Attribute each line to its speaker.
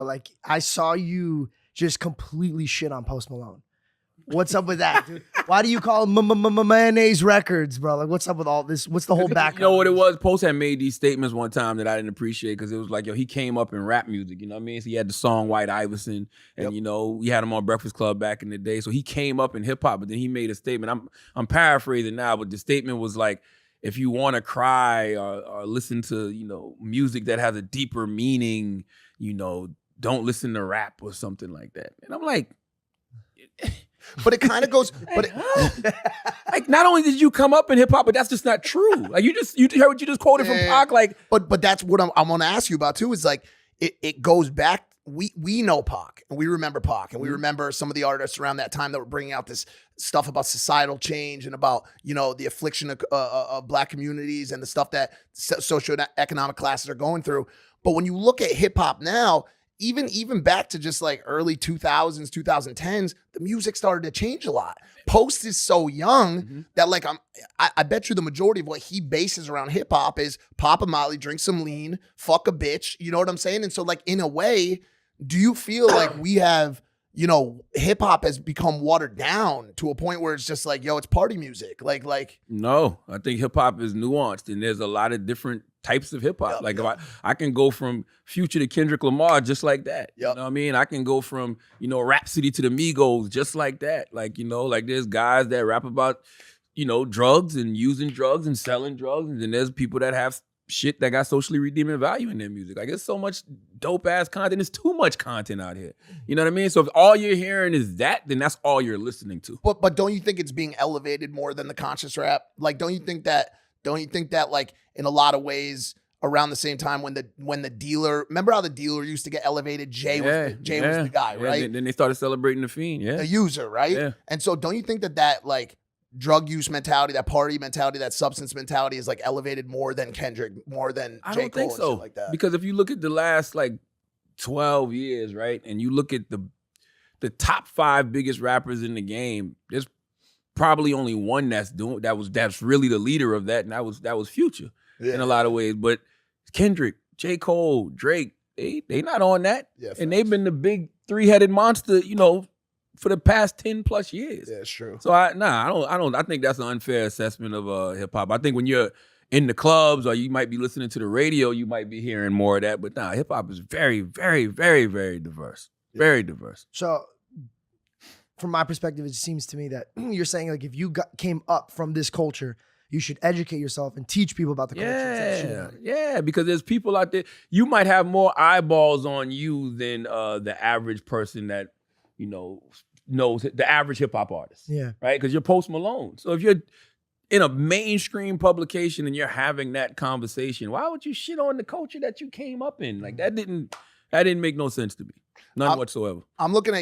Speaker 1: Like, I saw you just completely shit on Post Malone. What's up with that, dude? Why do you call them mayonnaise records, bro? Like, what's up with all this? What's the whole background?
Speaker 2: You know what it was? Post had made these statements one time that I didn't appreciate because it was like, yo, he came up in rap music, you know what I mean? So he had the song White Iverson, and you know, we had him on Breakfast Club back in the day. So he came up in hip hop, but then he made a statement. I'm paraphrasing now, but the statement was like, if you want to cry or listen to, you know, music that has a deeper meaning, you know, don't listen to rap or something like that. And I'm like,
Speaker 3: but it kind of goes,
Speaker 2: like, not only did you come up in hip hop, but that's just not true. Like, you heard what you just quoted from Pac. Like,
Speaker 3: but that's what I'm going to ask you about too. Is like it goes back. We know Pac and we remember Pac and we remember some of the artists around that time that were bringing out this stuff about societal change and about, you know, the affliction of Black communities and the stuff that socioeconomic classes are going through. But when you look at hip hop now, even back to just like early 2000s, 2010s, the music started to change a lot. Post is so young that like I bet you the majority of what he bases around hip hop is pop a Molly, drink some lean, fuck a bitch. You know what I'm saying? And so like in a way, do you feel like we have, you know, hip hop has become watered down to a point where it's just like, yo, it's party music? Like
Speaker 2: no, I think hip hop is nuanced and there's a lot of different types of hip hop. Like if I can go from Future to Kendrick Lamar just like that. You know what I mean? I can go from, you know, Rhapsody to the Migos just like that. Like, you know, like there's guys that rap about, you know, drugs and using drugs and selling drugs. And then there's people that have shit that got socially redeeming value in their music. Like, there's so much dope ass content. There's too much content out here. You know what I mean? So if all you're hearing is that, then that's all you're listening to.
Speaker 3: But don't you think it's being elevated more than the conscious rap? Like, don't you think that like in a lot of ways around the same time when the dealer, remember how the dealer used to get elevated? Jay was the guy, right?
Speaker 2: Then they started celebrating the fiend,
Speaker 3: the user, right? Yeah. And so don't you think that like drug use mentality, that party mentality, that substance mentality is like elevated more than Kendrick, more than J. Cole?
Speaker 2: I don't think so.
Speaker 3: Like that?
Speaker 2: Because if you look at the last like 12 years, right, and you look at the top 5 biggest rappers in the game, there's probably only one that's really the leader of that, and that was Future in a lot of ways. But Kendrick, J. Cole, Drake, they not on that. Yeah, and they've been the big 3-headed monster, you know, for the past 10 plus years.
Speaker 3: Yeah, it's true.
Speaker 2: So I think that's an unfair assessment of hip hop. I think when you're in the clubs or you might be listening to the radio, you might be hearing more of that. But nah, hip hop is very, very, very, very diverse. Very diverse.
Speaker 1: So from my perspective, it seems to me that you're saying like if you came up from this culture, you should educate yourself and teach people about the culture.
Speaker 2: Yeah, because there's people out there. You might have more eyeballs on you than the average person that, you know, knows the average hip hop artist. Yeah. Right? Because you're Post Malone. So if you're in a mainstream publication and you're having that conversation, why would you shit on the culture that you came up in? Like that didn't make no sense to me. None whatsoever.
Speaker 3: I'm looking at